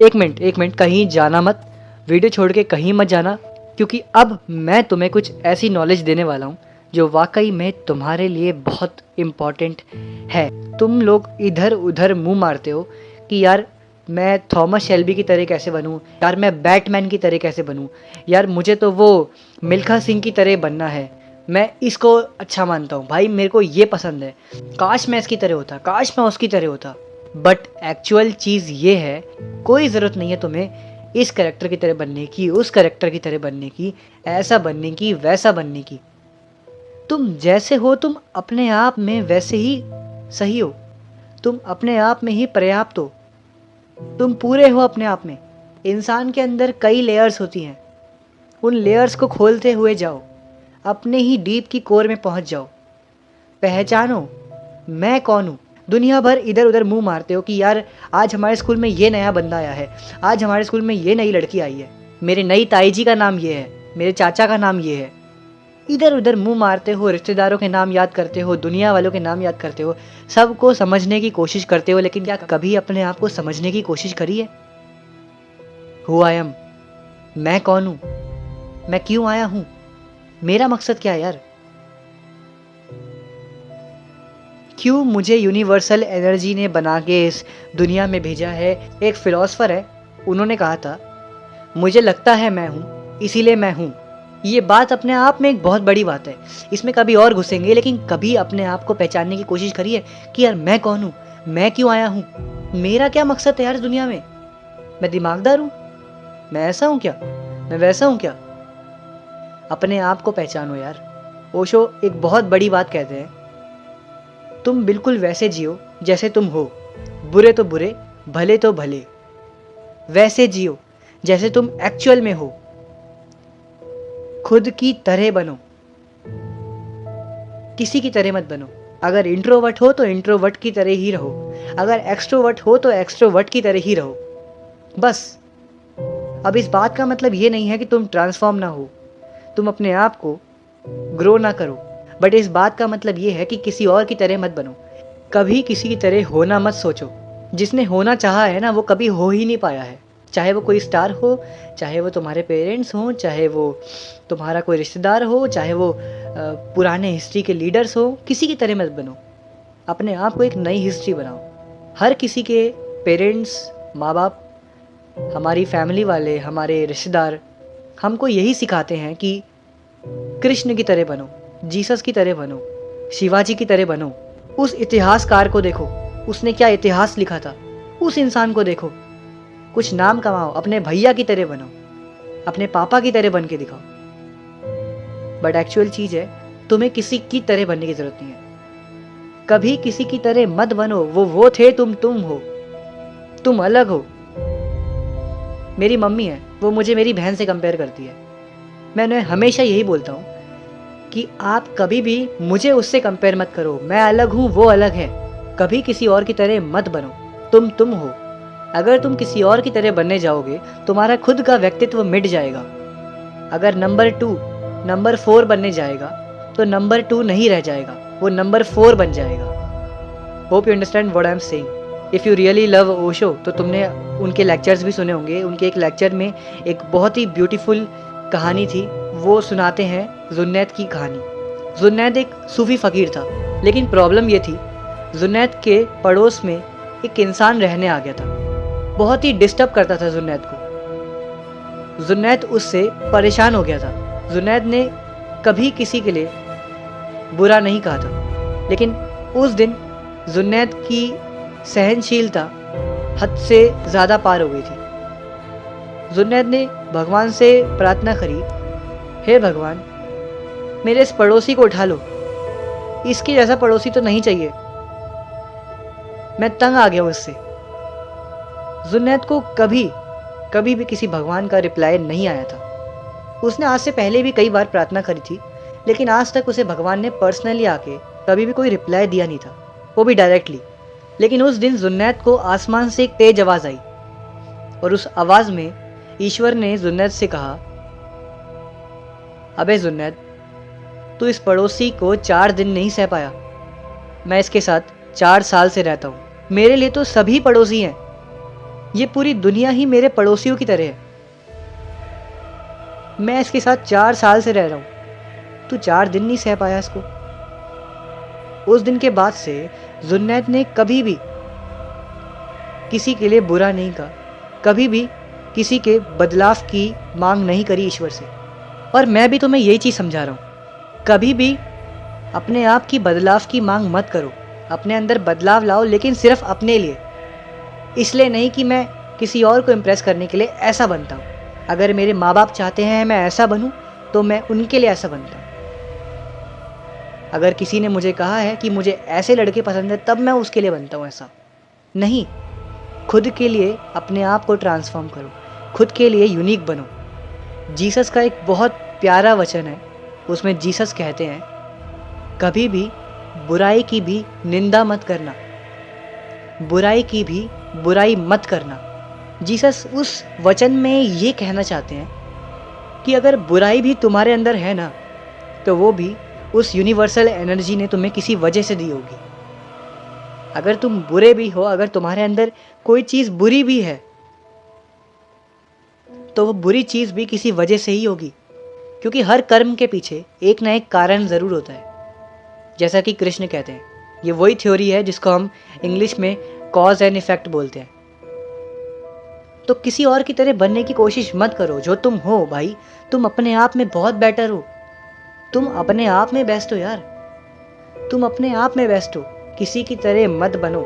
एक मिनट कहीं जाना मत, वीडियो छोड़ के कहीं मत जाना, क्योंकि अब मैं तुम्हें कुछ ऐसी नॉलेज देने वाला हूँ जो वाकई में तुम्हारे लिए बहुत इम्पॉर्टेंट है। तुम लोग इधर उधर मुंह मारते हो कि यार मैं थॉमस शेल्बी की तरह कैसे बनूं, यार मैं बैटमैन की तरह कैसे बनूं, यार मुझे तो वो मिल्खा सिंह की तरह बनना है, मैं इसको अच्छा मानता हूँ भाई, मेरे को ये पसंद है, काश मैं इसकी तरह होता, काश मैं उसकी तरह होता। बट एक्चुअल चीज़ ये है, कोई ज़रूरत नहीं है तुम्हें इस करेक्टर की तरह बनने की, उस करेक्टर की तरह बनने की, ऐसा बनने की, वैसा बनने की। तुम जैसे हो तुम अपने आप में वैसे ही सही हो, तुम अपने आप में ही पर्याप्त हो, तुम पूरे हो अपने आप में। इंसान के अंदर कई लेयर्स होती हैं, उन लेयर्स को खोलते हुए जाओ, अपने ही डीप की कोर में पहुंच जाओ, पहचानो मैं कौन हूँ। दुनिया भर इधर उधर मुंह मारते हो कि यार आज हमारे स्कूल में ये नया बंदा आया है, आज हमारे स्कूल में ये नई लड़की आई है, मेरे नई ताई जी का नाम ये है, मेरे चाचा का नाम ये है। इधर उधर मुंह मारते हो, रिश्तेदारों के नाम याद करते हो, दुनिया वालों के नाम याद करते हो, सबको समझने की कोशिश करते हो, लेकिन क्या कभी अपने आप को समझने की कोशिश करी है? हु आई एम, मैं कौन हूँ, मैं क्यों आया हूँ, मेरा मकसद क्या है यार? क्यों मुझे यूनिवर्सल एनर्जी ने बना के इस दुनिया में भेजा है? एक फिलोसफर है, उन्होंने कहा था मुझे लगता है मैं हूँ इसीलिए मैं हूँ। ये बात अपने आप में एक बहुत बड़ी बात है, इसमें कभी और घुसेंगे, लेकिन कभी अपने आप को पहचानने की कोशिश करिए कि यार मैं कौन हूँ, मैं क्यों आया हूँ, मेरा क्या मकसद है यार इस दुनिया में? मैं दिमागदार हूँ, मैं ऐसा हूँ क्या, मैं वैसा हूँ क्या? अपने आप को पहचानो यार। ओशो एक बहुत बड़ी बात कहते हैं, तुम बिल्कुल वैसे जियो जैसे तुम हो, बुरे तो बुरे, भले तो भले, वैसे जियो जैसे तुम एक्चुअल में हो, खुद की तरह बनो, किसी की तरह मत बनो। अगर इंट्रोवर्ट हो तो इंट्रोवर्ट की तरह ही रहो, अगर एक्सट्रोवर्ट हो तो एक्सट्रोवर्ट की तरह ही रहो, बस। अब इस बात का मतलब ये नहीं है कि तुम ट्रांसफॉर्म ना हो, तुम अपने आप को ग्रो ना करो, बट इस बात का मतलब ये है कि किसी और की तरह मत बनो। कभी किसी की तरह होना मत सोचो, जिसने होना चाहा है ना वो कभी हो ही नहीं पाया है, चाहे वो कोई स्टार हो, चाहे वो तुम्हारे पेरेंट्स हों, चाहे वो तुम्हारा कोई रिश्तेदार हो, चाहे वो पुराने हिस्ट्री के लीडर्स हो, किसी की तरह मत बनो, अपने आप को एक नई हिस्ट्री बनाओ। हर किसी के पेरेंट्स, माँ बाप, हमारी फैमिली वाले, हमारे रिश्तेदार हमको यही सिखाते हैं कि कृष्ण की तरह बनो, जीसस की तरह बनो, शिवाजी की तरह बनो। उस इतिहासकार को देखो, उसने क्या इतिहास लिखा था, उस इंसान को देखो, कुछ नाम कमाओ, अपने भैया की तरह बनो, अपने पापा की तरह बन के दिखाओ। बट एक्चुअल चीज है, तुम्हें किसी की तरह बनने की जरूरत नहीं है, कभी किसी की तरह मत बनो। वो थे, तुम हो, तुम अलग हो। मेरी मम्मी है, वो मुझे मेरी बहन से कंपेयर करती है, मैं उन्हें हमेशा यही बोलता हूँ कि आप कभी भी मुझे उससे कंपेयर मत करो, मैं अलग हूँ, वो अलग है, कभी किसी और की तरह मत बनो, तुम हो। अगर तुम किसी और की तरह बनने जाओगे तुम्हारा खुद का व्यक्तित्व मिट जाएगा। अगर नंबर 2 नंबर 4 बनने जाएगा तो नंबर 2 नहीं रह जाएगा, वो नंबर 4 बन जाएगा। Hope you understand what I am saying. If you really love Osho तो तुमने उनके लेक्चर्स भी सुने होंगे। उनके एक लेक्चर में एक बहुत ही ब्यूटीफुल कहानी थी, वो सुनाते हैं जुन्नैद की कहानी। जुन्नैद एक सूफी फ़कीर था, लेकिन प्रॉब्लम ये थी जुन्नैद के पड़ोस में एक इंसान रहने आ गया था, बहुत ही डिस्टर्ब करता था जुन्नैद को। जुन्नैद उससे परेशान हो गया था। जुन्नैद ने कभी किसी के लिए बुरा नहीं कहा था, लेकिन उस दिन जुन्नैद की सहनशीलता हद से ज़्यादा पार हो गई थी। जुन्नैद ने भगवान से प्रार्थना करी, हे भगवान मेरे इस पड़ोसी को उठा लो, इसके जैसा पड़ोसी तो नहीं चाहिए, मैं तंग आ गया हूँ इससे। जुन्नैद को कभी भी किसी भगवान का रिप्लाई नहीं आया था। उसने आज से पहले भी कई बार प्रार्थना करी थी, लेकिन आज तक उसे भगवान ने पर्सनली आके कभी भी कोई रिप्लाई दिया नहीं था, वो भी डायरेक्टली। लेकिन उस दिन जुन्नैद को आसमान से एक तेज आवाज़ आई, और उस आवाज़ में ईश्वर ने जुन्नैद से कहा, अबे जुन्नैद, तू इस पड़ोसी को 4 दिन नहीं सह पाया, मैं इसके साथ 4 साल से रहता हूँ, मेरे लिए तो सभी पड़ोसी हैं, ये पूरी दुनिया ही मेरे पड़ोसियों की तरह है। मैं इसके साथ 4 साल से रह रहा हूँ, तू 4 दिन नहीं सह पाया इसको। उस दिन के बाद से जुन्नैद ने कभी भी किसी के लिए बुरा नहीं कहा, कभी भी किसी के बदलाव की मांग नहीं करी ईश्वर से। और मैं भी तुम्हें यही चीज़ समझा रहा हूँ, कभी भी अपने आप की बदलाव की मांग मत करो। अपने अंदर बदलाव लाओ, लेकिन सिर्फ अपने लिए, इसलिए नहीं कि मैं किसी और को इम्प्रेस करने के लिए ऐसा बनता हूँ। अगर मेरे माँ बाप चाहते हैं मैं ऐसा बनूँ तो मैं उनके लिए ऐसा बनता हूँ। अगर किसी ने मुझे कहा है कि मुझे ऐसे लड़के पसंद है, तब मैं उसके लिए बनता हूँ ऐसा नहीं। खुद के लिए अपने आप को ट्रांसफॉर्म करो, खुद के लिए यूनिक बनो। जीसस का एक बहुत प्यारा वचन है, उसमें जीसस कहते हैं, कभी भी बुराई की भी निंदा मत करना, बुराई की भी बुराई मत करना। जीसस उस वचन में ये कहना चाहते हैं कि अगर बुराई भी तुम्हारे अंदर है ना, तो वो भी उस यूनिवर्सल एनर्जी ने तुम्हें किसी वजह से दी होगी। अगर तुम बुरे भी हो, अगर तुम्हारे अंदर कोई चीज़ बुरी भी है, तो वो बुरी चीज़ भी किसी वजह से ही होगी, क्योंकि हर कर्म के पीछे एक ना एक कारण ज़रूर होता है। जैसा कि कृष्ण कहते हैं, ये वही थ्योरी है जिसको हम इंग्लिश में कॉज एंड इफेक्ट बोलते हैं। तो किसी और की तरह बनने की कोशिश मत करो। जो तुम हो भाई, तुम अपने आप में बहुत बेटर हो, तुम अपने आप में बेस्ट हो यार, तुम अपने आप में बेस्ट हो। किसी की तरह मत बनो।